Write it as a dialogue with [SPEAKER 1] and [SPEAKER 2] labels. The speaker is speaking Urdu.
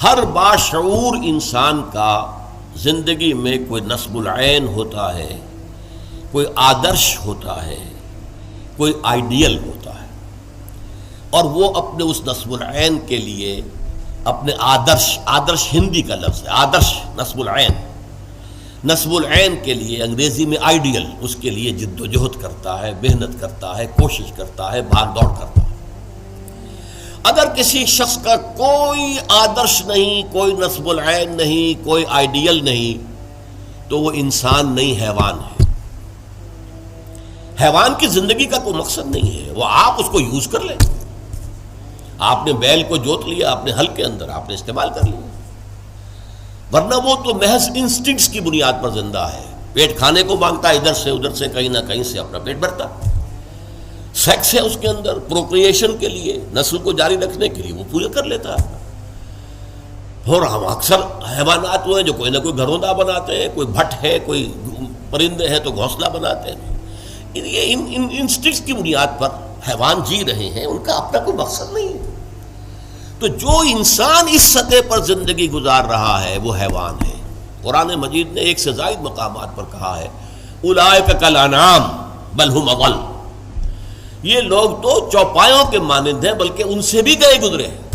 [SPEAKER 1] ہر باشعور انسان کا زندگی میں کوئی نصب العین ہوتا ہے، کوئی آدرش ہوتا ہے، کوئی آئیڈیل ہوتا ہے، اور وہ اپنے اس نصب العین کے لیے اپنے آدرش ہندی کا لفظ ہے، آدرش نصب العین، نصب العین کے لیے انگریزی میں آئیڈیل، اس کے لیے جد و جہد کرتا ہے، محنت کرتا ہے، کوشش کرتا ہے، بھاگ دوڑ کرتا ہے۔ اگر کسی شخص کا کوئی آدرش نہیں، کوئی نصب العین نہیں، کوئی آئیڈیل نہیں، تو وہ انسان نہیں، حیوان ہے۔ حیوان کی زندگی کا کوئی مقصد نہیں ہے، وہ آپ اس کو یوز کر لیں۔ آپ نے بیل کو جوت لیا اپنے حل کے اندر، آپ نے استعمال کر لیا، ورنہ وہ تو محض انسٹنکٹس کی بنیاد پر زندہ ہے۔ پیٹ کھانے کو مانگتا ہے، ادھر سے ادھر سے کہیں نہ کہیں سے اپنا پیٹ بھرتا، سیکس ہے اس کے اندر، پروکریشن کے لیے، نسل کو جاری رکھنے کے لیے وہ پورے کر لیتا ہے۔ اور ہم اکثر حیوانات ہوئے جو کوئی نہ کوئی گھروندا بناتے ہیں، کوئی بھٹ ہے، کوئی پرندے ہیں تو گھونسلہ بناتے ہیں۔ یہ ان انسٹنکٹس کی بنیاد پر حیوان جی رہے ہیں، ان کا اپنا کوئی مقصد نہیں ہے۔ تو جو انسان اس سطح پر زندگی گزار رہا ہے وہ حیوان ہے۔ قرآن مجید نے ایک سے زائد مقامات پر کہا ہے اولئک کالانعام بل ھم اضل، یہ لوگ تو چوپایوں کے مانند ہیں، بلکہ ان سے بھی گئے گزرے ہیں۔